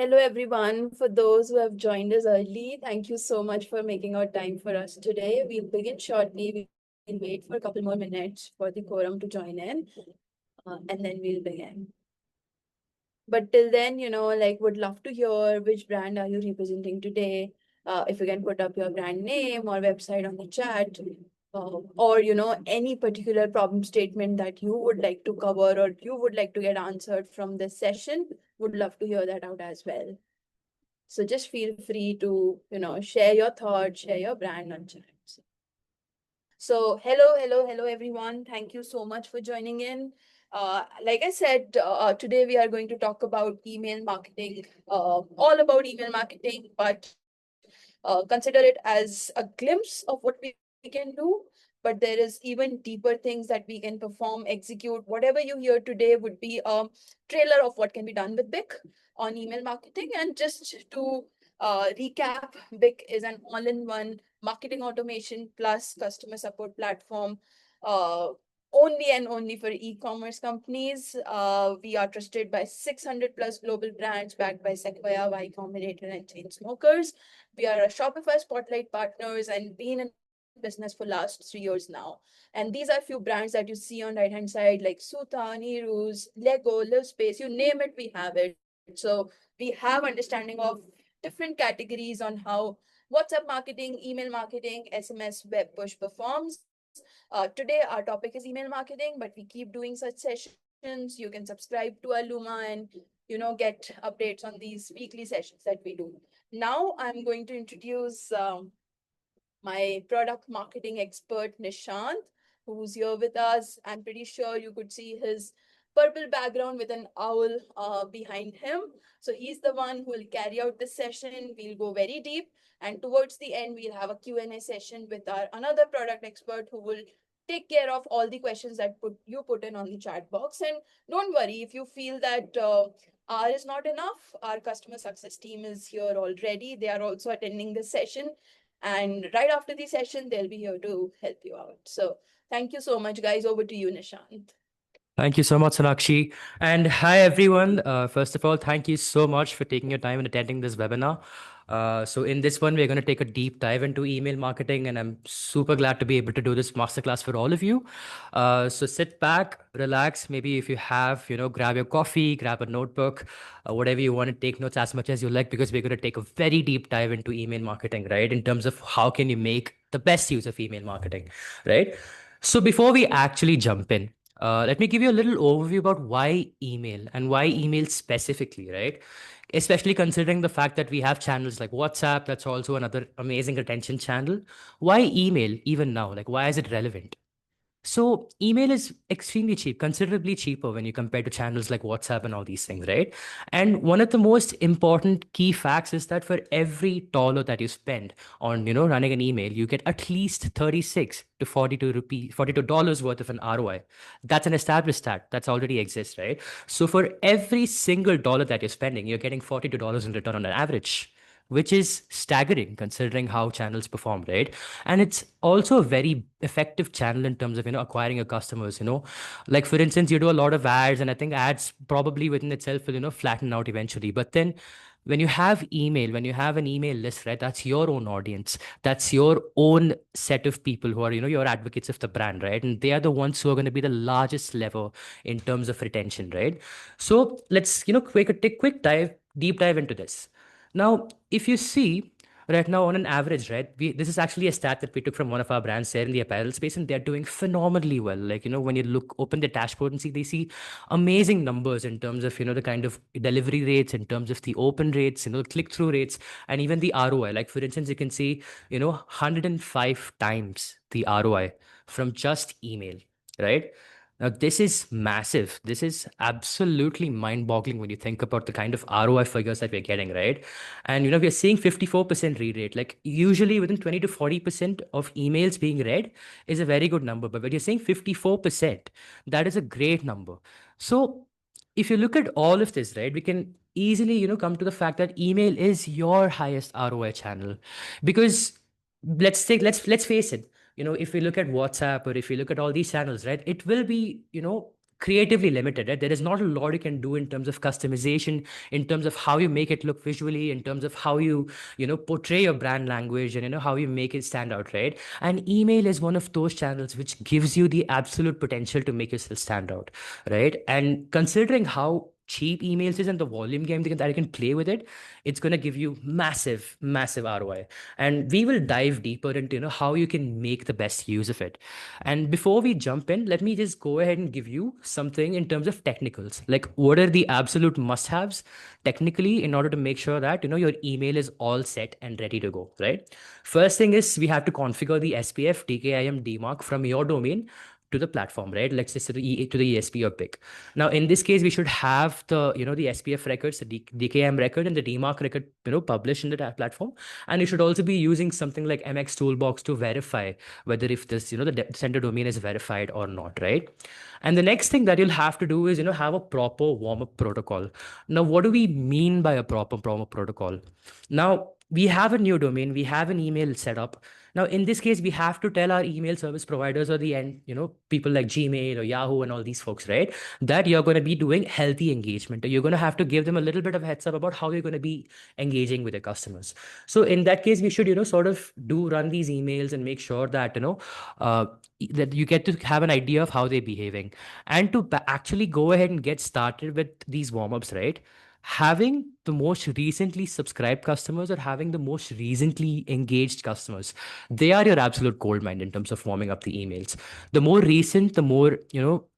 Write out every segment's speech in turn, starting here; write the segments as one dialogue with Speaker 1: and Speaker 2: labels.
Speaker 1: Hello, everyone. For those who have joined us early, thank you so much for making our time for us today. We'll begin shortly. We'll wait for a couple more minutes for the quorum to join in, and then we'll begin. But till then, would love to hear which brand are you representing today. If you can put up your brand name or website on the chat, or any particular problem statement that you would like to cover or you would like to get answered from this session, would love to hear that out as well. So just feel free to, share your thoughts, share your brand on chat. So hello, everyone. Thank you so much for joining in. Like I said, today we are going to talk about email marketing, all about email marketing, but consider it as a glimpse of what we can do. But there is even deeper things that we can perform, execute. Whatever you hear today would be a trailer of what can be done with BIK on email marketing. And just to recap, BIK is an all-in-one marketing automation plus customer support platform. Only and only for e-commerce companies. We are trusted by 600 plus global brands backed by Sequoia, Y Combinator, and Chain Smokers. We are a Shopify Spotlight partners and been in business for last 3 years now. And these are few brands that you see on right hand side like Suta, Neroos, Lego, Live Space, you name it, we have it. So we have understanding of different categories on how WhatsApp marketing, email marketing, SMS, web push performs. Today our topic is email marketing, but we keep doing such sessions. You can subscribe to our Luma and get updates on these weekly sessions that we do. Now I'm going to introduce my product marketing expert, Nishanth, who's here with us. I'm pretty sure you could see his purple background with an owl behind him. So he's the one who will carry out this session. We'll go very deep. And towards the end, we'll have a Q&A session with our another product expert who will take care of all the questions that you put in on the chat box. And don't worry, if you feel that R is not enough, our customer success team is here already. They are also attending this session. And right after the session, they'll be here to help you out. So thank you so much, guys. Over to you, Nishanth.
Speaker 2: Thank you so much, Sonakshi. And hi, everyone. First of all, thank you so much for taking your time and attending this webinar. So in this one, we're going to take a deep dive into email marketing, and I'm super glad to be able to do this masterclass for all of you. So sit back, relax. Maybe if you have, grab your coffee, grab a notebook, whatever you want to take notes as much as you like, because we're going to take a very deep dive into email marketing, right? In terms of how can you make the best use of email marketing, right? So before we actually jump in, let me give you a little overview about why email and why email specifically, right? Especially considering the fact that we have channels like WhatsApp, that's also another amazing retention channel. Why email even now? Like, why is it relevant? So email is extremely cheap, considerably cheaper when you compare to channels like WhatsApp and all these things, right? And one of the most important key facts is that for every dollar that you spend on, running an email, you get at least 36 to 42 rupee, $42 worth of an ROI. That's an established stat that's already exists, right? So for every single dollar that you're spending, you're getting $42 in return on an average, which is staggering considering how channels perform, right? And it's also a very effective channel in terms of, acquiring your customers, like for instance, you do a lot of ads, and I think ads probably within itself will, flatten out eventually. But then when you have email, when you have an email list, right, that's your own audience. That's your own set of people who are, your advocates of the brand, right? And they are the ones who are going to be the largest lever in terms of retention, right? So let's, quick dive, deep dive into this. Now, if you see right now on an average, right, this is actually a stat that we took from one of our brands there in the apparel space, and they're doing phenomenally well. Like, when you open the dashboard and see, they see amazing numbers in terms of, the kind of delivery rates, in terms of the open rates, click through rates, and even the ROI. Like, for instance, you can see, 105 times the ROI from just email, right? Now, this is massive. This is absolutely mind-boggling when you think about the kind of ROI figures that we're getting, right? And we're seeing 54% read rate. Like usually within 20 to 40% of emails being read is a very good number. But when you're saying 54%, that is a great number. So if you look at all of this, right, we can easily, come to the fact that email is your highest ROI channel. Because let's face it, if we look at WhatsApp or if we look at all these channels, right, it will be, creatively limited, right? There is not a lot you can do in terms of customization, in terms of how you make it look visually, in terms of how you portray your brand language, and how you make it stand out, right? And email is one of those channels which gives you the absolute potential to make yourself stand out, right? And considering how cheap emails is and the volume game that you can play with it, it's going to give you massive, massive ROI. And we will dive deeper into how you can make the best use of it. And before we jump in, let me just go ahead and give you something in terms of technicals. Like, what are the absolute must-haves technically in order to make sure that your email is all set and ready to go, right? First thing is we have to configure the SPF, DKIM, DMARC from your domain to the platform, right? Let's just say to the ESP or BIK. Now, in this case, we should have the SPF records, the DKIM record, and the DMARC record, published in the platform. And you should also be using something like MX Toolbox to verify whether if this, the center domain is verified or not, right? And the next thing that you'll have to do is, have a proper warm-up protocol. Now, what do we mean by a proper warm-up protocol? Now, we have a new domain, we have an email set up. Now, in this case, we have to tell our email service providers or the end, people like Gmail or Yahoo and all these folks, right? That you're going to be doing healthy engagement. You're going to have to give them a little bit of heads up about how you're going to be engaging with your customers. So in that case, we should, sort of do run these emails and make sure that, uh, that you get to have an idea of how they're behaving. And to actually go ahead and get started with these warm-ups, right? Having the most recently subscribed customers or having the most recently engaged customers, they are your absolute gold mine in terms of warming up the emails. The more recent, the more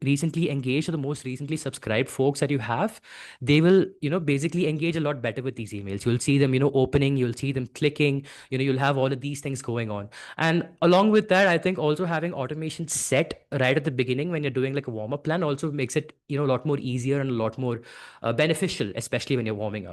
Speaker 2: recently engaged or the most recently subscribed folks that you have, they will basically engage a lot better with these emails. You'll see them opening, you'll see them clicking, you'll have all of these things going on. And along with that, I think also having automation set right at the beginning when you're doing like a warm-up plan also makes it a lot more easier and a lot more beneficial, especially when you're warming up.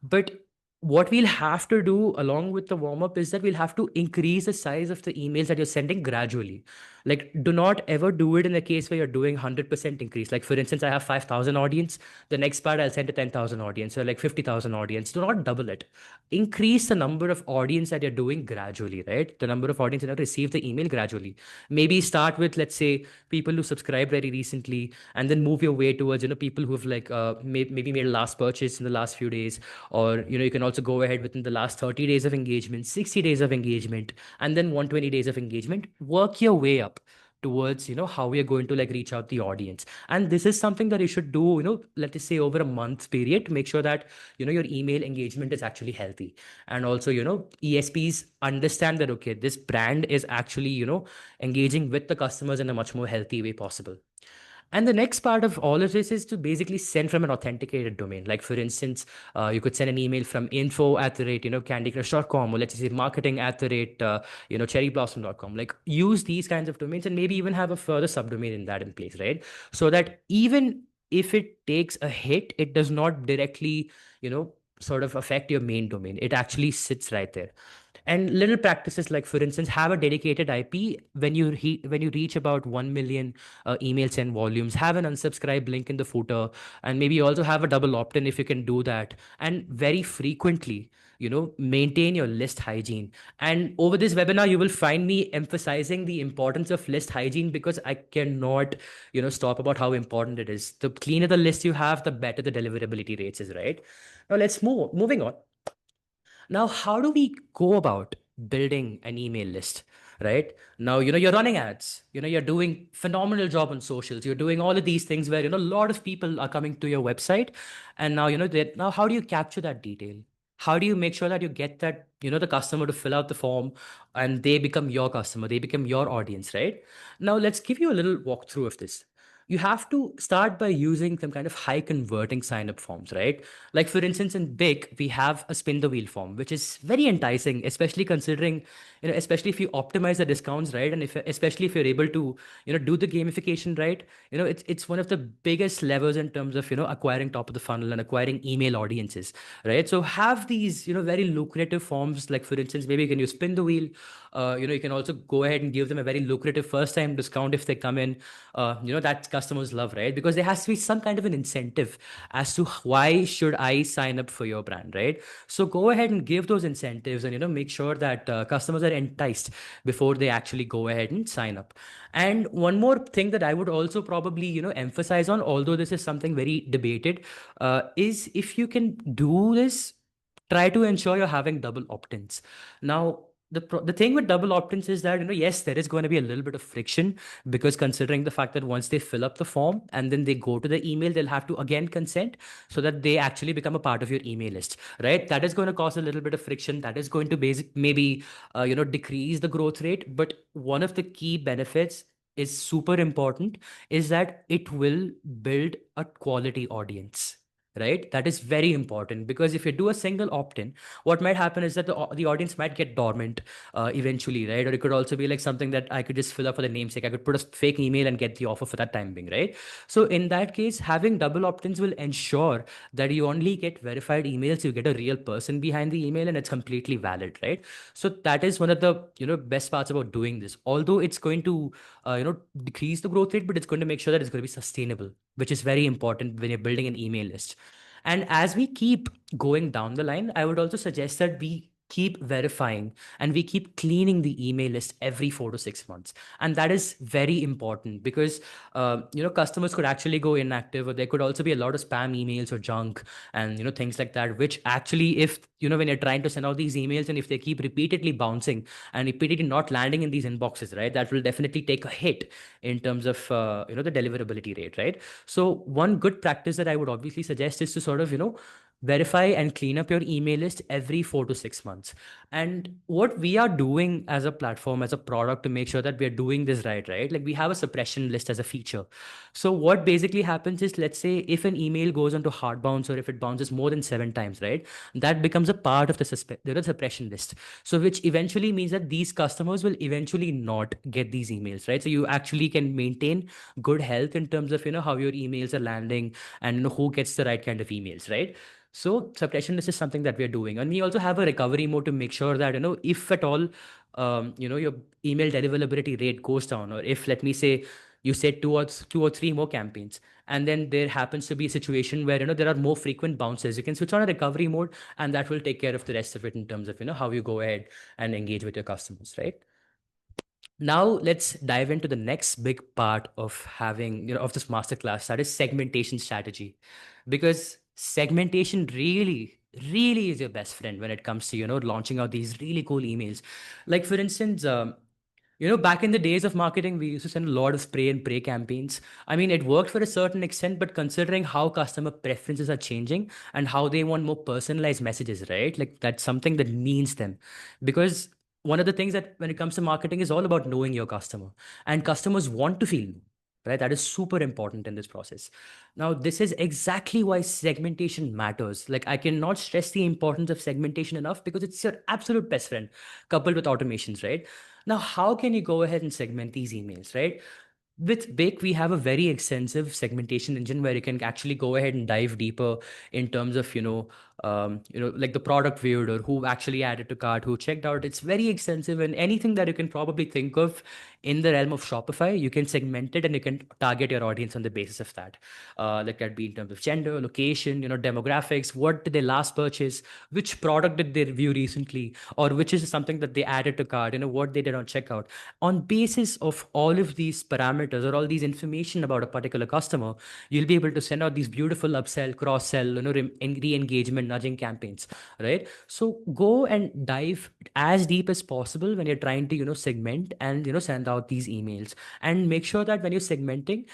Speaker 2: But what we'll have to do along with the warm up is that we'll have to increase the size of the emails that you're sending gradually. Like, do not ever do it in a case where you're doing 100% increase. Like, for instance, I have 5,000 audience. The next part, I'll send to 10,000 audience or like 50,000 audience. Do not double it. Increase the number of audience that you're doing gradually, right? The number of audience that receive the email gradually. Maybe start with, let's say, people who subscribed very recently, and then move your way towards people who have like maybe made a last purchase in the last few days, or you can also go ahead within the last 30 days of engagement, 60 days of engagement, and then 120 days of engagement. Work your way up towards how we are going to like reach out the audience. And this is something that you should do let us say over a month period to make sure that your email engagement is actually healthy. And also ESPs understand that, okay, this brand is actually engaging with the customers in a much more healthy way possible. And the next part of all of this is to basically send from an authenticated domain. Like, for instance, you could send an email from info at the rate, candycrush.com, or let's say marketing at the rate, cherryblossom.com. Like, use these kinds of domains and maybe even have a further subdomain in that in place, right? So that even if it takes a hit, it does not directly, sort of affect your main domain. It actually sits right there. And little practices like, for instance, have a dedicated IP when when you reach about 1 million email send volumes. Have an unsubscribe link in the footer, and maybe also have a double opt-in if you can do that. And very frequently, maintain your list hygiene. And over this webinar, you will find me emphasizing the importance of list hygiene because I cannot, stop about how important it is. The cleaner the list you have, the better the deliverability rates is, right? Now let's moving on. Now, how do we go about building an email list? Right now, you're running ads, you're doing phenomenal job on socials, you're doing all of these things where a lot of people are coming to your website. And now now how do you capture that detail? How do you make sure that you get that the customer to fill out the form and they become your customer, they become your audience, right? Now let's give you a little walkthrough of this. You have to start by using some kind of high converting sign up forms, right? Like, for instance, in BIK, we have a spin the wheel form, which is very enticing, especially considering, especially if you optimize the discounts, right? And especially if you're able to, do the gamification, right? It's one of the biggest levers in terms of, acquiring top of the funnel and acquiring email audiences, right? So have these, very lucrative forms. Like, for instance, maybe you can use spin the wheel. You can also go ahead and give them a very lucrative first time discount if they come in. That customers love, right? Because there has to be some kind of an incentive as to why should I sign up for your brand, right? So go ahead and give those incentives, and make sure that customers are enticed before they actually go ahead and sign up. And one more thing that I would also probably emphasize on, although this is something very debated, is if you can do this, try to ensure you're having double opt-ins. Now, the thing with double opt-ins is that, yes, there is going to be a little bit of friction, because considering the fact that once they fill up the form and then they go to the email, they'll have to again consent so that they actually become a part of your email list, right? That is going to cause a little bit of friction. That is going to maybe decrease the growth rate. But one of the key benefits is super important, is that it will build a quality audience, right? That is very important, because if you do a single opt-in, what might happen is that the audience might get dormant eventually, right? Or it could also be like something that I could just fill up for the namesake. I could put a fake email and get the offer for that time being, right? So in that case, having double opt-ins will ensure that you only get verified emails, you get a real person behind the email, and it's completely valid, right? So that is one of the best parts about doing this. Although it's going to decrease the growth rate, but it's going to make sure that it's going to be sustainable, which is very important when you're building an email list. And as we keep going down the line, I would also suggest that we keep verifying and we keep cleaning the email list every 4 to 6 months. And that is very important, because customers could actually go inactive, or there could also be a lot of spam emails or junk and things like that, which actually, if when you're trying to send out these emails, and if they keep repeatedly bouncing and repeatedly not landing in these inboxes, right, that will definitely take a hit in terms of the deliverability rate, right? So one good practice that I would obviously suggest is to sort of verify and clean up your email list every 4 to 6 months. And what we are doing as a platform, as a product, to make sure that we are doing this right, like we have a suppression list as a feature. So what basically happens is, let's say if an email goes onto hard bounce, or if it bounces more than 7 times, right, that becomes a part of the suppression list. So which eventually means that these customers will eventually not get these emails, right? So you actually can maintain good health in terms of how your emails are landing, and who gets the right kind of emails, right? So suppression list is something that we are doing, and we also have a recovery mode to make sure that if at all your email deliverability rate goes down, or if, let me say, you said two or three more campaigns, and then there happens to be a situation where there are more frequent bounces, you can switch on a recovery mode, and that will take care of the rest of it in terms of how you go ahead and engage with your customers, right? Now let's dive into the next big part of having of this masterclass, that is segmentation strategy. Because segmentation really is your best friend when it comes to launching out these really cool emails. Like, for instance, back in the days of marketing, we used to send a lot of spray and pray campaigns. I mean, it worked for a certain extent, but considering how customer preferences are changing and how they want more personalized messages, right? Like, that's something that means them. Because one of the things that when it comes to marketing is all about knowing your customer, and customers want to feel known, right? That is super important in this process. Now, this is exactly why segmentation matters. Like, I cannot stress the importance of segmentation enough, because it's your absolute best friend coupled with automations, right? Now, how can you go ahead and segment these emails, right? With BIK, we have a very extensive segmentation engine where you can actually go ahead and dive deeper in terms of, like the product viewed, or who actually added to cart, who checked out. It's very extensive, and anything that you can probably think of in the realm of Shopify, you can segment it and you can target your audience on the basis of that. Like that be in terms of gender, location, demographics, what did they last purchase, which product did they review recently, or which is something that they added to cart, what they did on checkout. On basis of all of these parameters, or all these information about a particular customer, you'll be able to send out these beautiful upsell, cross sell, re-engagement nudging campaigns, right? So go and dive as deep as possible when you're trying to segment and send out these emails. And make sure that when you're segmenting,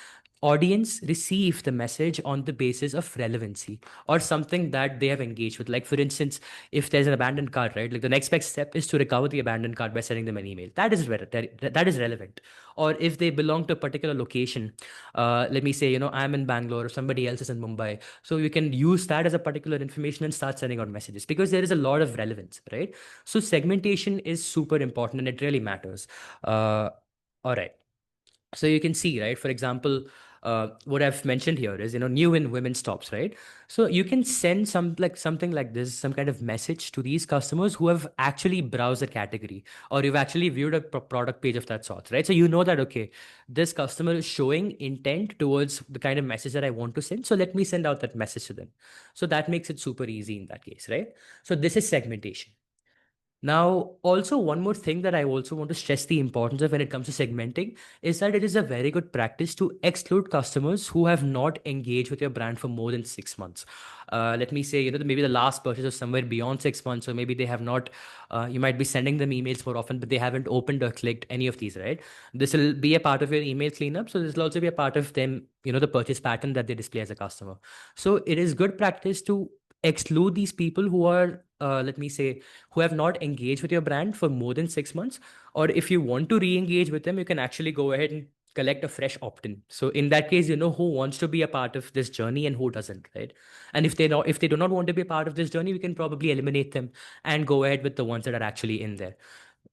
Speaker 2: audience receive the message on the basis of relevancy, or something that they have engaged with. Like, for instance, if there's an abandoned cart, right, like the next best step is to recover the abandoned cart by sending them an email. That is relevant. Or if they belong to a particular location, let me say, I'm in Bangalore, or somebody else is in Mumbai, so you can use that as a particular information and start sending out messages, because there is a lot of relevance, right? So segmentation is super important, and it really matters. uh, all right. So you can see, right, for example, what I've mentioned here is, new in women's tops, right? So you can send something like this, some kind of message to these customers who have actually browsed the category, or you've actually viewed a product page of that sort, right? So you know that, okay, this customer is showing intent towards the kind of message that I want to send. So let me send out that message to them. So that makes it super easy in that case, right? So this is segmentation. Now, also one more thing that I also want to stress the importance of when it comes to segmenting is that it is a very good practice to exclude customers who have not engaged with your brand for more than 6 months. Let me say, maybe the last purchase was somewhere beyond 6 months, or maybe they have not. You might be sending them emails more often, but they haven't opened or clicked any of these, right? This will be a part of your email cleanup. So this will also be a part of them, the purchase pattern that they display as a customer. So it is good practice to exclude these people who are, let me say, who have not engaged with your brand for more than 6 months. Or if you want to re-engage with them, you can actually go ahead and collect a fresh opt-in. So in that case, you know who wants to be a part of this journey and who doesn't, right? And if they do not want to be a part of this journey, we can probably eliminate them and go ahead with the ones that are actually in there.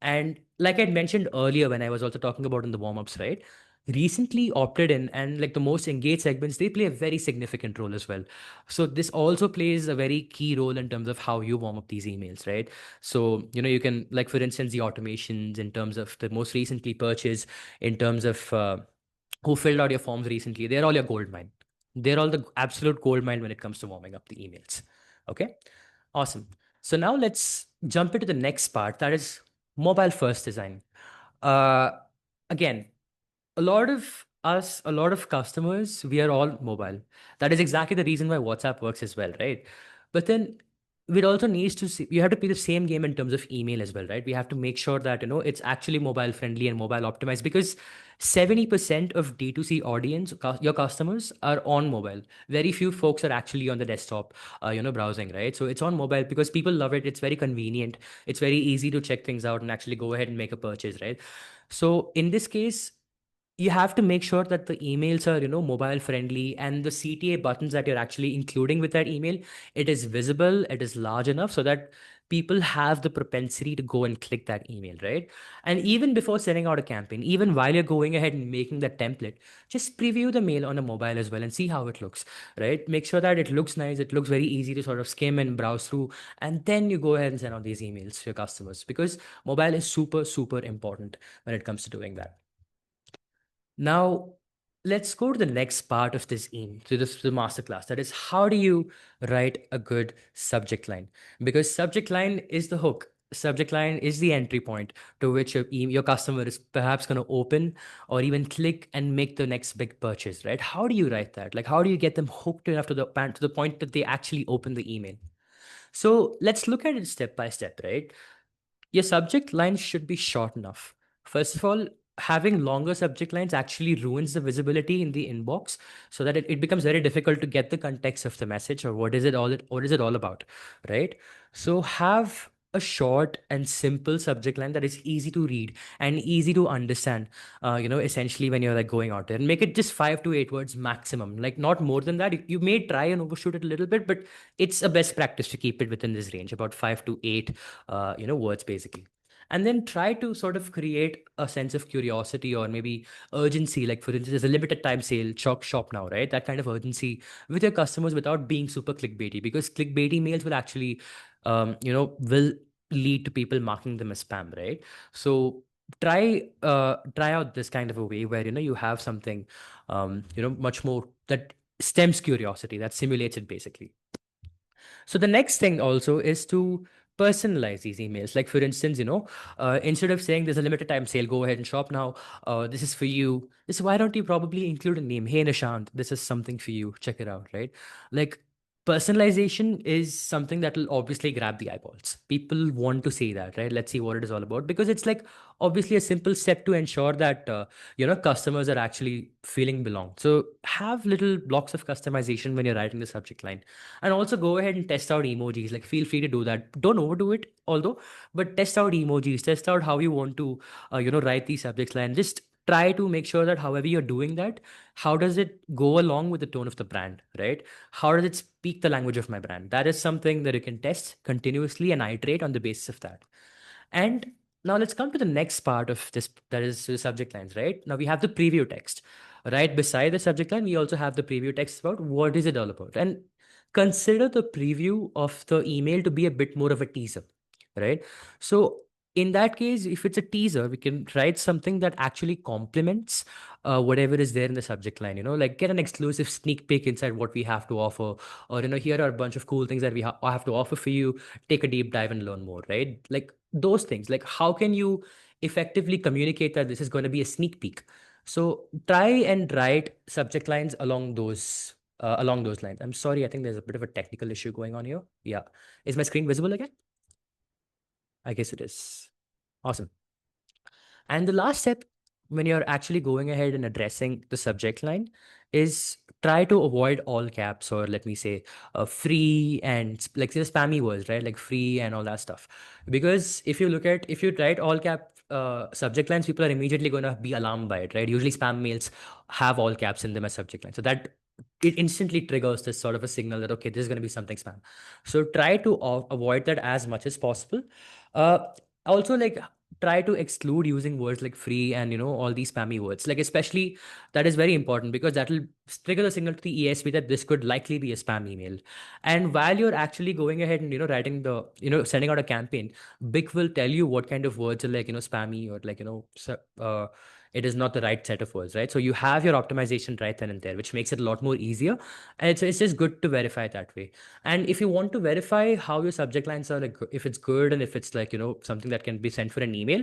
Speaker 2: And like I'd mentioned earlier when I was also talking about in the warm-ups, right? Recently opted in and like the most engaged segments, they play a very significant role as well. So this also plays a very key role in terms of how you warm up these emails, right? So, you can, like, for instance, the automations in terms of the most recently purchased, in terms of who filled out your forms recently, they're all your gold mine. They're all the absolute gold mine when it comes to warming up the emails. Okay. Awesome. So now let's jump into the next part, that is mobile first design. Uh, Again, a lot of customers, we are all mobile. That is exactly the reason why WhatsApp works as well, right? But then we'd also needs to see, you have to play the same game in terms of email as well, right? We have to make sure that, it's actually mobile friendly and mobile optimized, because 70% of D2C audience, your customers, are on mobile. Very few folks are actually on the desktop, browsing, right? So it's on mobile because people love it. It's very convenient. It's very easy to check things out and actually go ahead and make a purchase, right? So in this case, you have to make sure that the emails are, mobile friendly, and the CTA buttons that you're actually including with that email, it is visible, it is large enough so that people have the propensity to go and click that email, right? And even before sending out a campaign, even while you're going ahead and making that template, just preview the mail on a mobile as well and see how it looks, right? Make sure that it looks nice, it looks very easy to sort of skim and browse through, and then you go ahead and send out these emails to your customers, because mobile is super, super important when it comes to doing that. Now, let's go to the next part of this to the masterclass. That is, how do you write a good subject line? Because subject line is the hook. Subject line is the entry point to which your customer is perhaps going to open or even click and make the next big purchase, right? How do you write that? Like, how do you get them hooked enough to the point that they actually open the email? So let's look at it step by step, right? Your subject lines should be short enough. First of all, having longer subject lines actually ruins the visibility in the inbox, so that it becomes very difficult to get the context of the message, or what is it all about, right? So have a short and simple subject line that is easy to read and easy to understand, essentially, when you're like going out there, and make it just 5 to 8 words maximum, like not more than that. You may try and overshoot it a little bit, but it's a best practice to keep it within this range, about 5 to 8 words basically. And then try to sort of create a sense of curiosity or maybe urgency. Like, for instance, there's a limited time sale, shop now, right? That kind of urgency with your customers without being super clickbaity, because clickbaity mails will actually, will lead to people marking them as spam, right? So try out this kind of a way where, you have something, much more that stems curiosity, that simulates it basically. So the next thing also is to personalize these emails. Like, for instance, instead of saying there's a limited time sale, go ahead and shop now. This is for you. This why don't you probably include a name? Hey Nishanth, this is something for you. Check it out, right? Like, personalization is something that will obviously grab the eyeballs. People want to see that, right? Let's see what it is all about, because it's like obviously a simple step to ensure that customers are actually feeling belong. So have little blocks of customization when you're writing the subject line, and also go ahead and test out emojis. Like, feel free to do that, don't overdo it although, but test out emojis, test out how you want to write these subject line. Just try to make sure that however you're doing that, how does it go along with the tone of the brand, right? How does it speak the language of my brand? That is something that you can test continuously and iterate on the basis of that. And now let's come to the next part of this, that is the subject lines, right? Now we have the preview text. Right beside the subject line, we also have the preview text about what is it all about. And consider the preview of the email to be a bit more of a teaser, right? So in that case, if it's a teaser, we can write something that actually complements whatever is there in the subject line, like get an exclusive sneak peek inside what we have to offer, or, here are a bunch of cool things that we have to offer for you. Take a deep dive and learn more, right? Like those things. Like, how can you effectively communicate that this is going to be a sneak peek? So try and write subject lines along those lines. I'm sorry, I think there's a bit of a technical issue going on here. Yeah. Is my screen visible again? I guess it is. Awesome. And the last step when you're actually going ahead and addressing the subject line is try to avoid all caps, or let me say free and like say the spammy words, right? Like free and all that stuff. Because if you write all cap subject lines, people are immediately going to be alarmed by it, right? Usually spam mails have all caps in them as subject line. So that it instantly triggers this sort of a signal that, okay, this is going to be something spam. So try to avoid that as much as possible. Uh, Also, like, try to exclude using words like free and all these spammy words, like, especially that is very important because that will trigger the signal to the ESP that this could likely be a spam email. And while you're actually going ahead and writing the sending out a campaign, BIC will tell you what kind of words are like spammy, or like it is not the right set of words, right? So you have your optimization right then and there, which makes it a lot more easier. And it's just good to verify that way. And if you want to verify how your subject lines are, like if it's good and if it's like something that can be sent for an email,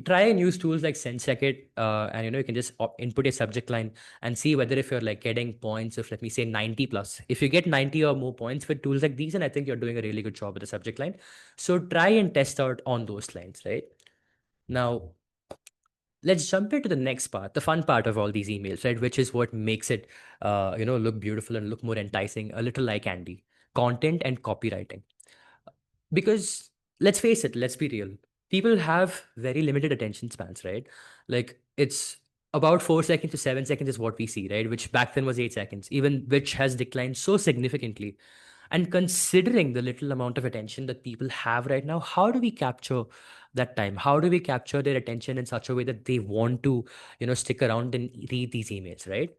Speaker 2: try and use tools like SendCheckit, and you can just input a subject line and see whether if you're like getting points of, let me say, 90 plus. If you get 90 or more points with tools like these, and I think you're doing a really good job with the subject line. So try and test out on those lines, right? Now, let's jump into the next part, the fun part of all these emails, right? Which is what makes it, look beautiful and look more enticing, a little like candy: content and copywriting. Because let's face it, let's be real. People have very limited attention spans, right? Like it's about 4 seconds to 7 seconds is what we see, right? Which back then was 8 seconds, even which has declined so significantly. And considering the little amount of attention that people have right now, how do we capture that time? How do we capture their attention in such a way that they want to, stick around and read these emails, right?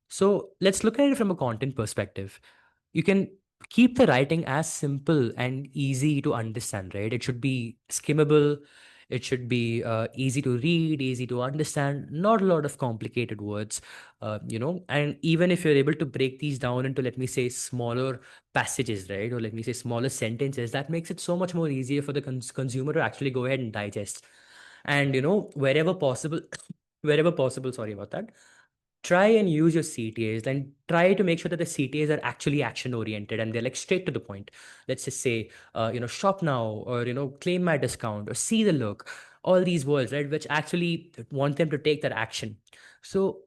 Speaker 2: So let's look at it from a content perspective. You can keep the writing as simple and easy to understand, right? It should be skimmable. It should be easy to read, easy to understand, not a lot of complicated words, and even if you're able to break these down into, let me say, smaller passages, right? Or let me say smaller sentences, that makes it so much more easier for the consumer to actually go ahead and digest. And, wherever possible, wherever possible, sorry about that, try and use your CTAs and try to make sure that the CTAs are actually action oriented and they're like straight to the point. Let's just say, shop now, or, claim my discount, or see the look, all these words, right? Which actually want them to take that action. So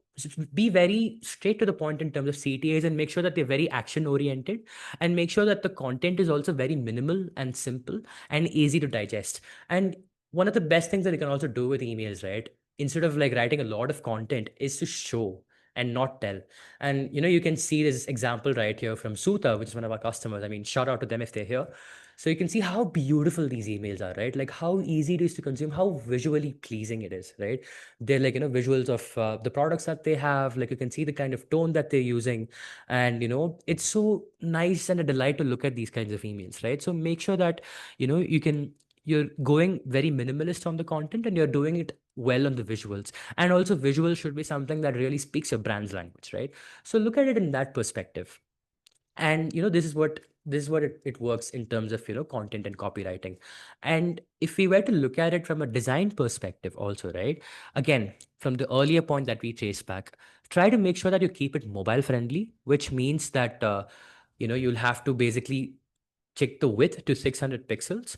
Speaker 2: be very straight to the point in terms of CTAs and make sure that they're very action oriented, and make sure that the content is also very minimal and simple and easy to digest. And one of the best things that you can also do with emails, right? Instead of like writing a lot of content, is to show and not tell. And you can see this example right here from Suta, which is one of our customers. I mean, shout out to them if they're here. So you can see how beautiful these emails are, right? Like how easy it is to consume, how visually pleasing it is, right? They're like, visuals of the products that they have. Like you can see the kind of tone that they're using. And, it's so nice and a delight to look at these kinds of emails, right? So make sure that, you're going very minimalist on the content and you're doing it well on the visuals. And also visuals should be something that really speaks your brand's language, right? So look at it in that perspective. And this is what it works in terms of content and copywriting. And if we were to look at it from a design perspective also, right? Again, from the earlier point that we trace back, try to make sure that you keep it mobile friendly, which means that you'll have to basically check the width to 600 pixels,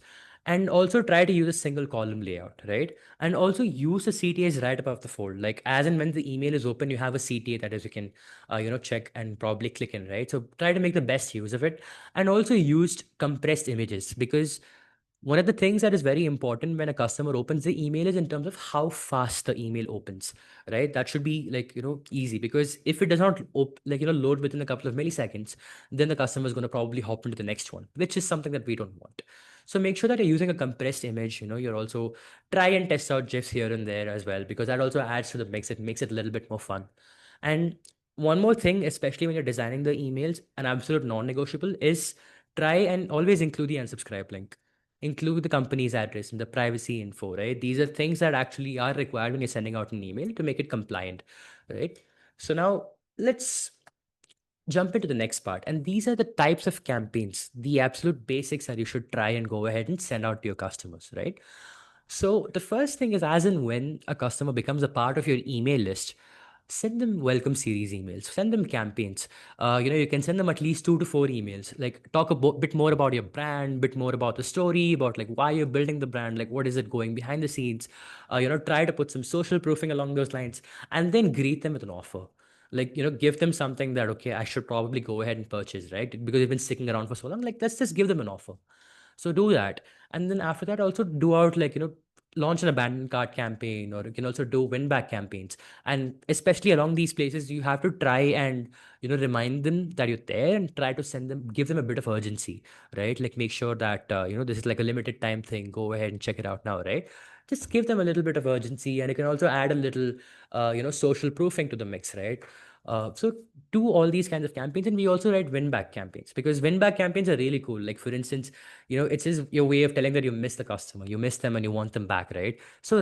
Speaker 2: and also try to use a single column layout, right? And also use the CTAs right above the fold. Like as and when the email is open, you have a CTA that is you can check and probably click in, right? So try to make the best use of it. And also used compressed images, because one of the things that is very important when a customer opens the email is in terms of how fast the email opens, right? That should be like easy, because if it does not load within a couple of milliseconds, then the customer is going to probably hop into the next one, which is something that we don't want. So make sure that you're using a compressed image. You're also try and test out gifs here and there as well, because that also adds to the mix. It makes it a little bit more fun. And one more thing, especially when you're designing the emails, an absolute non-negotiable is try and always include the unsubscribe link. Include the company's address and the privacy info, right? These are things that actually are required when you're sending out an email to make it compliant, right? So now let's jump into the next part. And these are the types of campaigns, the absolute basics that you should try and go ahead and send out to your customers, right? So the first thing is, as and when a customer becomes a part of your email list, send them welcome series emails, send them campaigns. You can send them at least 2 to 4 emails, like talk a bit more about your brand, bit more about the story, about like why you're building the brand, like what is it going behind the scenes. Try to put some social proofing along those lines, and then greet them with an offer. Like, give them something that, okay, I should probably go ahead and purchase, right? Because they've been sticking around for so long, like let's just give them an offer. So do that. And then after that, also do out, like, launch an abandoned cart campaign, or you can also do win back campaigns. And especially along these places, you have to try and, remind them that you're there, and try to give them a bit of urgency, right? Like make sure that, this is like a limited time thing. Go ahead and check it out now, right? Just give them a little bit of urgency, and you can also add a little, social proofing to the mix, right? So do all these kinds of campaigns, and we also write win back campaigns, because win back campaigns are really cool. Like for instance, it's just your way of telling that you miss the customer, you miss them, and you want them back, right? So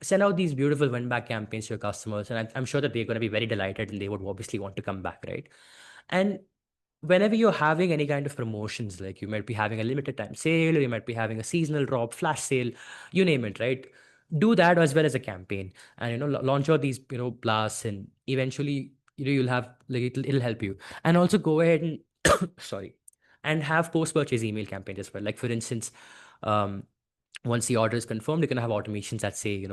Speaker 2: send out these beautiful win back campaigns to your customers, and I'm sure that they're going to be very delighted, and they would obviously want to come back, right? And whenever you're having any kind of promotions, like you might be having a limited time sale, or you might be having a seasonal drop, flash sale, you name it, right? Do that as well as a campaign, and launch out these blasts, and eventually you'll have, like, it'll help you. And also go ahead and sorry, and have post purchase email campaigns as well. Like for instance, um, once the order is confirmed, you can have automations that say,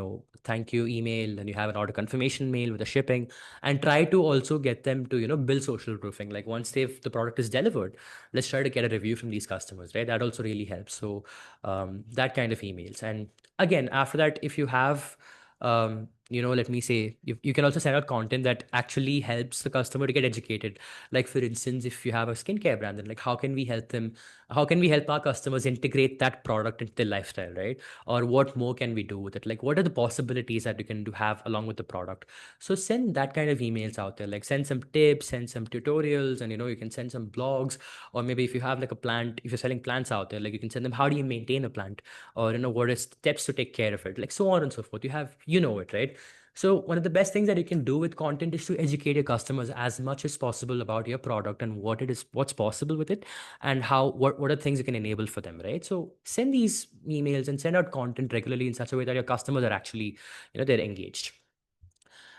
Speaker 2: thank you email, and you have an order confirmation mail with the shipping. And try to also get them to, build social proofing. Like once the product is delivered, let's try to get a review from these customers, right? That also really helps. So that kind of emails. And again, after that, if you have, let me say, you can also send out content that actually helps the customer to get educated. Like for instance, if you have a skincare brand, then like how can we help them, how can we help our customers integrate that product into their lifestyle, right? Or what more can we do with it? Like what are the possibilities that you can do have along with the product? So send that kind of emails out there. Like send some tips, send some tutorials, and you can send some blogs. Or maybe if you have like a plant, if you're selling plants out there, like you can send them how do you maintain a plant, or what are steps to take care of it, like so on and so forth. It, right? So one of the best things that you can do with content is to educate your customers as much as possible about your product, and what's possible with it, and what are things you can enable for them, right? So send these emails and send out content regularly in such a way that your customers are actually, they're engaged.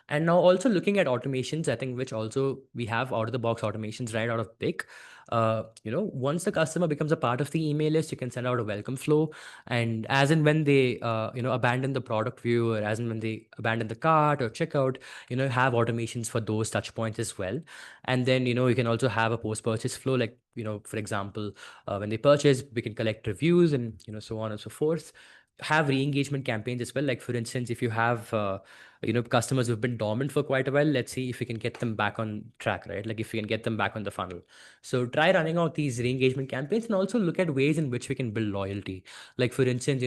Speaker 2: And now also looking at automations, I think, which also we have out of the box automations right out of BIK. Once the customer becomes a part of the email list, you can send out a welcome flow. And as and when they, abandon the product view, or as and when they abandon the cart or checkout, have automations for those touch points as well. And then, you can also have a post purchase flow, like, for example, when they purchase, we can collect reviews, and, so on and so forth. Have re-engagement campaigns as well. Like for instance, if you have, customers who've been dormant for quite a while, let's see if we can get them back on track, right? Like if we can get them back on the funnel. So try running out these re-engagement campaigns, and also look at ways in which we can build loyalty. Like for instance,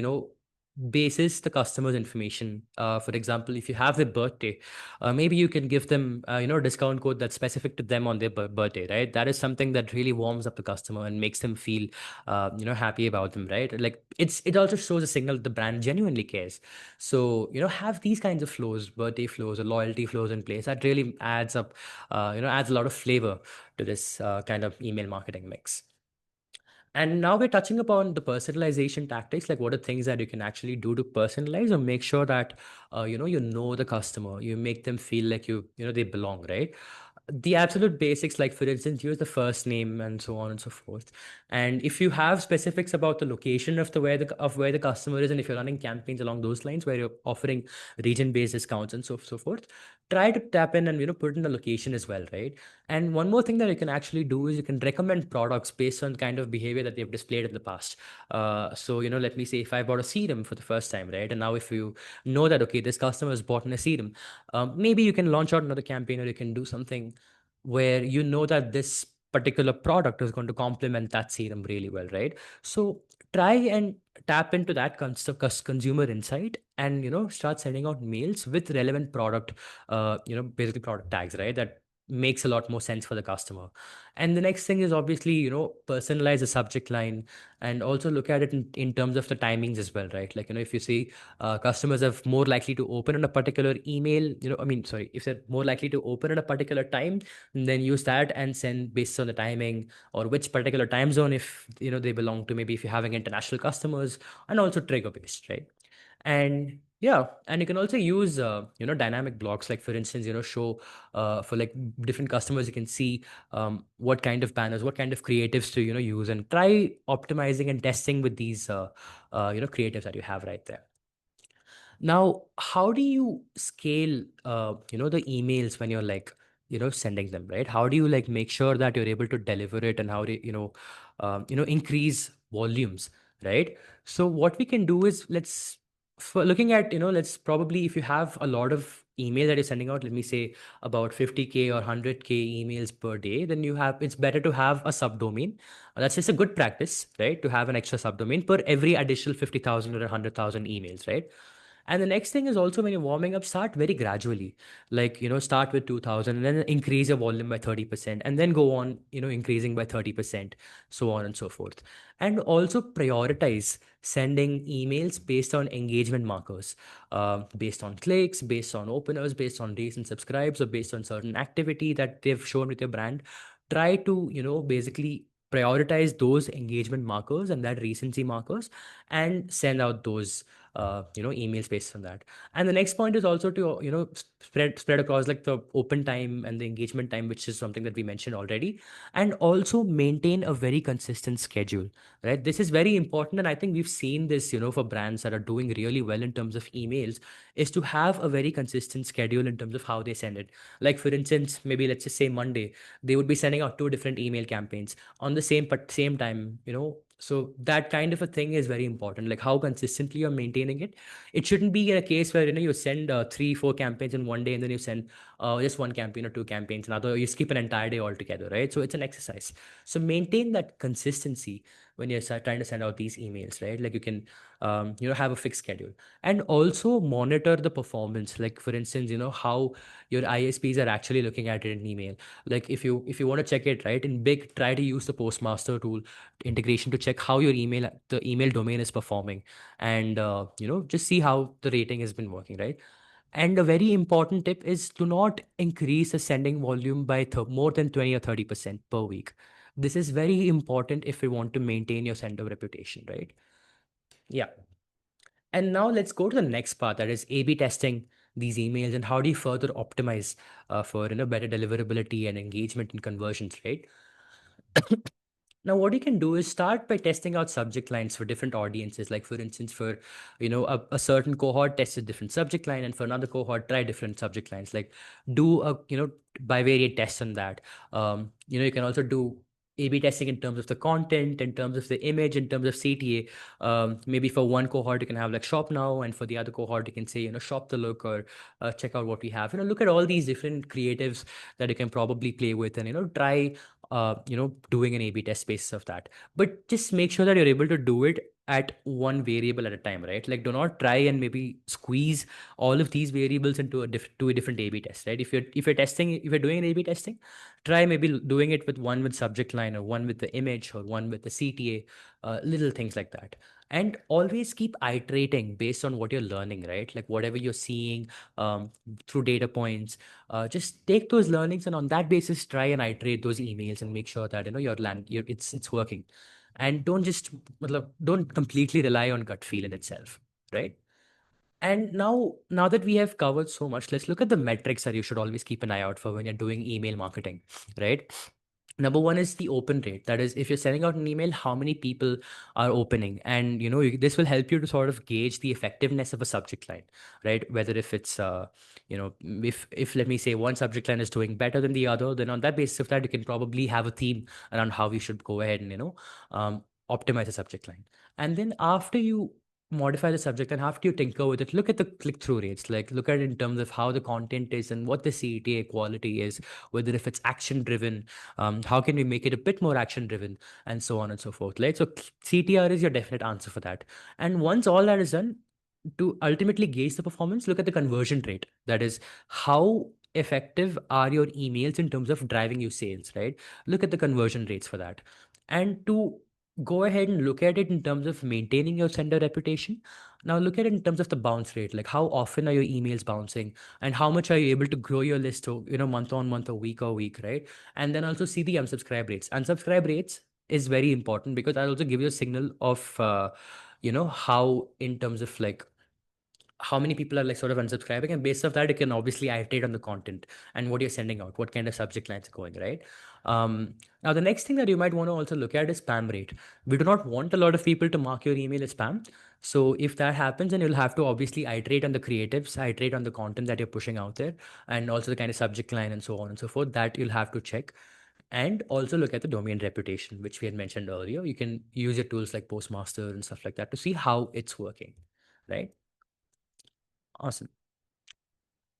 Speaker 2: basis the customer's information. For example, if you have their birthday, maybe you can give them, a discount code that's specific to them on their birthday, right? That is something that really warms up the customer and makes them feel, happy about them, right? Like it also shows a signal that the brand genuinely cares. So, have these kinds of flows, birthday flows or loyalty flows in place. That really adds up, adds a lot of flavor to this kind of email marketing mix. And now we're touching upon the personalization tactics, like what are things that you can actually do to personalize or make sure that, you know the customer, you make them feel like they belong, right? The absolute basics, like for instance, use the first name and so on and so forth. And if you have specifics about the location of where the customer is, and if you're running campaigns along those lines where you're offering region-based discounts and so forth, try to tap in and put in the location as well, right? And one more thing that you can actually do is you can recommend products based on kind of behavior that they've displayed in the past. So, let me say if I bought a serum for the first time, right? And now if you know that, okay, this customer has bought in a serum, maybe you can launch out another campaign, or you can do something where that this particular product is going to complement that serum really well, right? So try and tap into that consumer insight and start sending out mails with relevant product, basically product tags, right? That makes a lot more sense for the customer. And the next thing is obviously personalize the subject line, and also look at it in terms of the timings as well, right? Like if you see customers are more likely to open on a particular email, I mean, sorry, if they're more likely to open at a particular time, then use that and send based on the timing or which particular time zone, if they belong to, maybe if you're having international customers, and also trigger based, right? And yeah, and you can also use dynamic blocks, like for instance show for like different customers, you can see what kind of banners, what kind of creatives to use, and try optimizing and testing with these creatives that you have right there. Now, how do you scale, the emails when you're like, sending them, right? How do you like make sure that you're able to deliver it, and how do increase volumes, right? So what we can do is, for looking at, let's probably, if you have a lot of email that you're sending out, let me say about 50K or 100K emails per day, then it's better to have a subdomain. That's just a good practice, right? To have an extra subdomain per every additional 50,000 or 100,000 emails, right? And the next thing is also, when you're warming up, start very gradually. Like, start with 2000 and then increase your volume by 30%, and then go on, increasing by 30%, so on and so forth. And also prioritize sending emails based on engagement markers, based on clicks, based on openers, based on recent subscribes, or based on certain activity that they've shown with your brand. Try to, basically prioritize those engagement markers and that recency markers, and send out those emails based on that. And the next point is also to spread across like the open time and the engagement time, which is something that we mentioned already. And also maintain a very consistent schedule, right? This is very important, and I think we've seen this for brands that are doing really well in terms of emails, is to have a very consistent schedule in terms of how they send it. Like for instance, maybe let's just say Monday, they would be sending out two different email campaigns on the same time, so that kind of a thing is very important, like how consistently you're maintaining it. It shouldn't be a case where you send 3 4 campaigns in one day, and then you send just one campaign or two campaigns another, you skip an entire day altogether, right? So it's an exercise. So maintain that consistency when you're trying to send out these emails, right? Like you can have a fixed schedule, and also monitor the performance. Like for instance, how your ISPs are actually looking at it in email. Like if you want to check it, right, in BIK, try to use the postmaster tool integration to check how the email domain is performing, and just see how the rating has been working, right? And a very important tip is, to not increase the sending volume by more than 20 or 30% per week. This is very important if you want to maintain your sender reputation, right? Yeah. And now let's go to the next part, that is A/B testing these emails, and how do you further optimize for better deliverability and engagement and conversions, right? Now, what you can do is start by testing out subject lines for different audiences. Like, for instance, for a certain cohort, test a different subject line, and for another cohort, try different subject lines. Like, do a bivariate test on that. You can also do A/B testing in terms of the content, in terms of the image, in terms of CTA. Maybe for one cohort, you can have like shop now, and for the other cohort, you can say shop the look, or check out what we have. Look at all these different creatives that you can probably play with, and try doing an A/B test basis of that. But just make sure that you're able to do it at one variable at a time, right? Like, do not try and maybe squeeze all of these variables into a different A/B test, right? If you're doing an A/B testing, try maybe doing it with one with subject line, or one with the image, or one with the CTA, little things like that. And always keep iterating based on what you're learning, right? Like whatever you're seeing through data points, just take those learnings, and on that basis try and iterate those emails, and make sure that it's working. And don't completely rely on gut feel in itself, right? And now that we have covered so much, let's look at the metrics that you should always keep an eye out for when you're doing email marketing, right? Number one is the open rate. That is, if you're sending out an email, how many people are opening? And this will help you to sort of gauge the effectiveness of a subject line, right? Whether if it's if let me say one subject line is doing better than the other, then on that basis of that, you can probably have a theme around how you should go ahead and optimize a subject line. And then after you modify the subject and have to tinker with it. Look at the click-through rates, like look at it in terms of how the content is and what the CTA quality is, whether if it's action-driven, how can we make it a bit more action-driven, and so on and so forth. Right. So CTR is your definite answer for that. And once all that is done, to ultimately gauge the performance, look at the conversion rate. That is, how effective are your emails in terms of driving you sales, right? Look at the conversion rates for that. And to go ahead and look at it in terms of maintaining your sender reputation, now look at it in terms of the bounce rate, like how often are your emails bouncing and how much are you able to grow your list to, month on month or week, right? And then also see the unsubscribe rates. Unsubscribe rates is very important because I'll also give you a signal of how in terms of like how many people are like sort of unsubscribing, and based off that you can obviously iterate on the content and what you're sending out, what kind of subject lines are going, right? Now the next thing that you might want to also look at is spam rate. We do not want a lot of people to mark your email as spam, so if that happens, then you'll have to obviously iterate on the creatives, iterate on the content that you're pushing out there, and also the kind of subject line and so on and so forth that you'll have to check. And also look at the domain reputation, which we had mentioned earlier. You can use your tools like Postmaster and stuff like that to see how it's working, right? Awesome.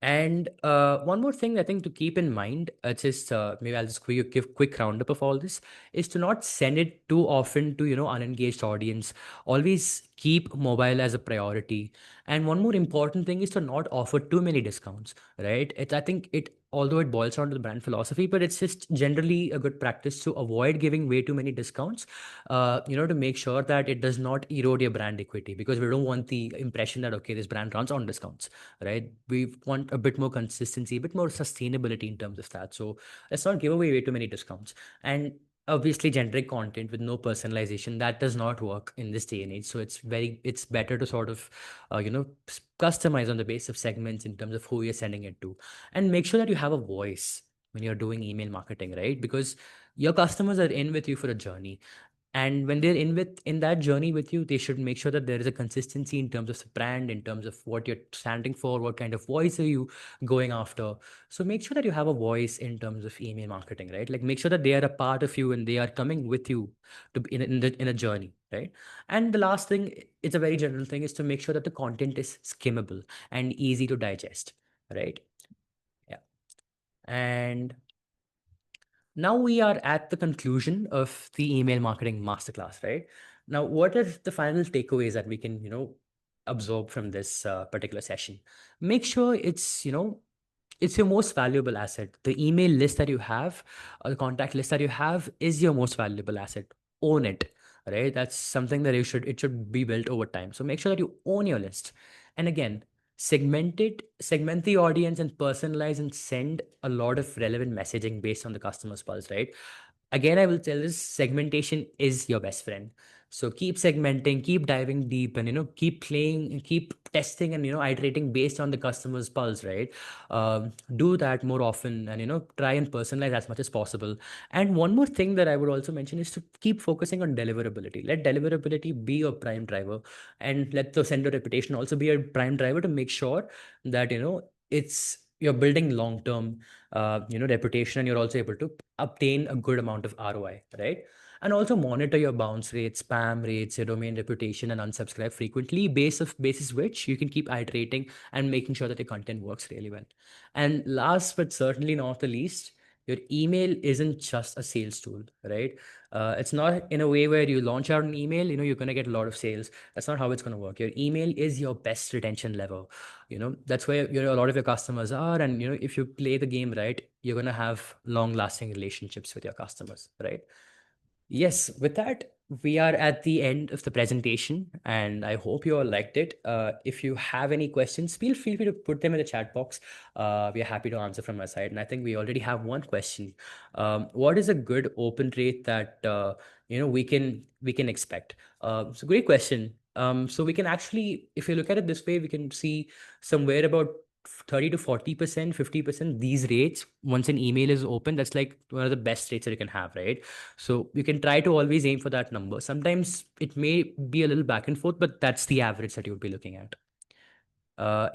Speaker 2: And one more thing I think to keep in mind, just maybe I'll just give quick roundup of all this, is to not send it too often to unengaged audience. Always keep mobile as a priority. And one more important thing is to not offer too many discounts, right? I think it, although it boils down to the brand philosophy, but it's just generally a good practice to avoid giving way too many discounts, to make sure that it does not erode your brand equity, because we don't want the impression that okay, this brand runs on discounts, right? We want a bit more consistency, a bit more sustainability in terms of that. So let's not give away way too many discounts. And obviously generic content with no personalization, that does not work in this day and age. So it's better to sort of customize on the base of segments in terms of who you're sending it to, and make sure that you have a voice when you're doing email marketing, right? Because your customers are in with you for a journey, and when they're in that journey with you, they should make sure that there is a consistency in terms of the brand, in terms of what you're standing for, what kind of voice are you going after. So make sure that you have a voice in terms of email marketing, right? Like make sure that they are a part of you and they are coming with you to in a journey, right? And the last thing, it's a very general thing, is to make sure that the content is skimmable and easy to digest, right? Yeah. And now we are at the conclusion of the email marketing masterclass, right? Now, what are the final takeaways that we can, absorb from this particular session? Make sure it's your most valuable asset. The email list that you have, or the contact list that you have, is your most valuable asset. Own it, right? That's something that it should be built over time. So make sure that you own your list. And again, segment the audience and personalize and send a lot of relevant messaging based on the customer's pulse, right? Again, I will tell this, segmentation is your best friend. So keep segmenting, keep diving deep, and keep playing and keep testing and iterating based on the customer's pulse, right? Do that more often, and try and personalize as much as possible. And one more thing that I would also mention is to keep focusing on deliverability. Let deliverability be your prime driver, and let the sender reputation also be a prime driver, to make sure that it's you're building long term reputation, and you're also able to obtain a good amount of ROI, right? And also monitor your bounce rates, spam rates, your domain reputation, and unsubscribe frequently, basis which you can keep iterating and making sure that your content works really well. And last but certainly not the least, your email isn't just a sales tool, right? It's not in a way where you launch out an email, you're going to get a lot of sales. That's not how it's going to work. Your email is your best retention lever. That's where a lot of your customers are, and if you play the game right, you're going to have long lasting relationships with your customers, right? Yes, with that, we are at the end of the presentation, and I hope you all liked it. If you have any questions, feel free to put them in the chat box. We are happy to answer from our side. And I think we already have one question. What is a good open rate that we can expect? So great question. So we can actually, if you look at it this way, we can see somewhere about 30 to 40%, 50%, these rates once an email is open. That's like one of the best rates that you can have, right? So you can try to always aim for that number. Sometimes it may be a little back and forth, but that's the average that you would be looking at.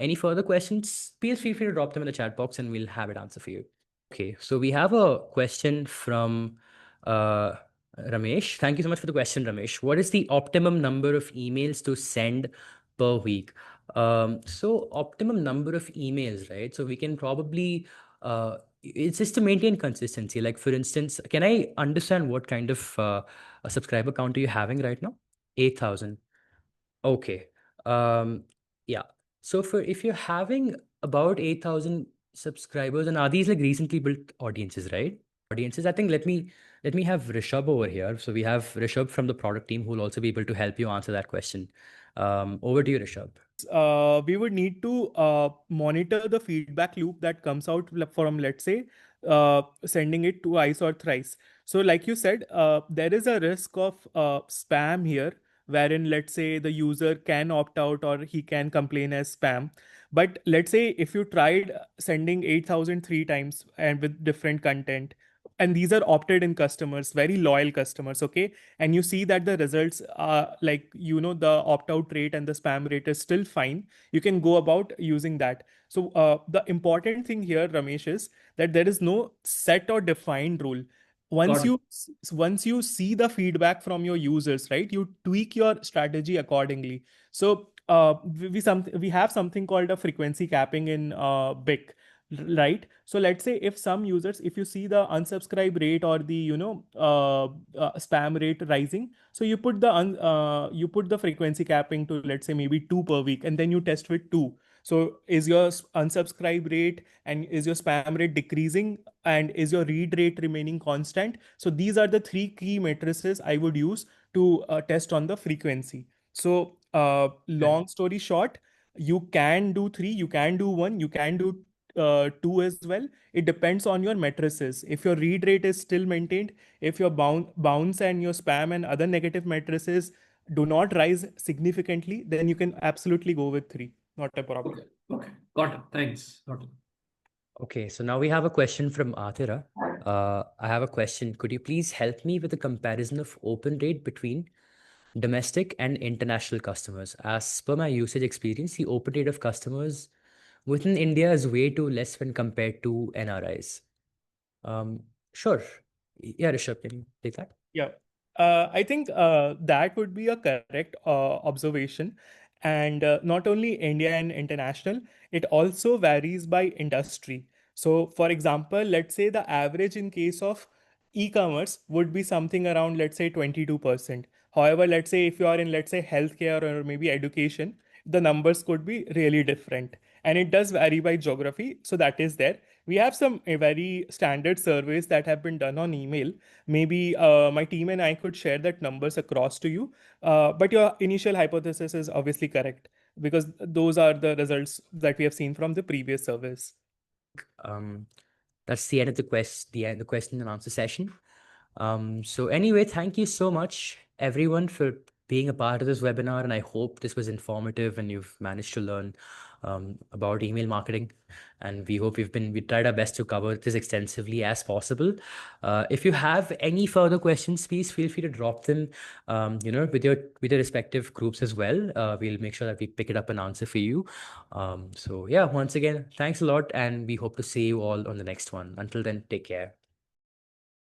Speaker 2: Any further questions? Please feel free to drop them in the chat box and we'll have it answer for you. Okay, so we have a question from uh, Ramesh, thank you so much for the question, Ramesh. What is the optimum number of emails to send per week? So optimum number of emails, right? So we can probably it's just to maintain consistency. Like for instance, can I understand what kind of a subscriber count are you having right now? 8,000. Okay. Um, yeah. So for if you're having about 8,000 subscribers, and are these like recently built audiences, right? Audiences. I think let me have Rishabh over here. So we have Rishabh from the product team who will also be able to help you answer that question. Over to you, Rishabh.
Speaker 3: We would need to monitor the feedback loop that comes out from, let's say, sending it twice or thrice. So, like you said, there is a risk of spam here, wherein, let's say, the user can opt out or he can complain as spam. But let's say if you tried sending 8,003 times and with different content, and these are opted in customers, very loyal customers, okay, and you see that the results are like, the opt out rate and the spam rate is still fine, you can go about using that. So the important thing here, Ramesh, is that there is no set or defined rule. once
Speaker 2: Got it.
Speaker 3: you Once you see the feedback from your users, right, you tweak your strategy accordingly. So we have something called a frequency capping in BIK, right? So let's say if some users, if you see the unsubscribe rate or the spam rate rising, so you put the frequency capping to, let's say, maybe two per week, and then you test with two. So is your unsubscribe rate and is your spam rate decreasing, and is your read rate remaining constant? So these are the three key matrices I would use to test on the frequency. So long story short, you can do three, you can do one, you can do two as well. It depends on your matrices. If your read rate is still maintained, if your bounce and your spam and other negative matrices do not rise significantly, then you can absolutely go with three. Not a problem.
Speaker 2: Okay. Okay. Got it. Thanks. Got it. Okay, so now we have a question from Athira. I have a question. Could you please help me with a comparison of open rate between domestic and international customers? As per my usage experience, the open rate of customers within India is way too less when compared to NRIs. Um, sure. Yeah, Rishabh, can you take that?
Speaker 3: Yeah. I think that would be a correct observation. And not only India and international, it also varies by industry. So, for example, let's say the average in case of e-commerce would be something around, let's say, 22%. However, let's say if you are in, let's say, healthcare or maybe education, the numbers could be really different. And it does vary by geography. So that is there. We have some very standard surveys that have been done on email. Maybe my team and I could share that numbers across to you. But your initial hypothesis is obviously correct, because those are the results that we have seen from the previous surveys.
Speaker 2: Um, that's the end of the question and answer session. So anyway, thank you so much, everyone, for being a part of this webinar, and I hope this was informative and you've managed to learn about email marketing. And we hope we tried our best to cover this extensively as possible. If you have any further questions, please feel free to drop them, with your respective groups as well. We'll make sure that we pick it up and answer for you. So yeah, once again, thanks a lot, and we hope to see you all on the next one. Until then, take care.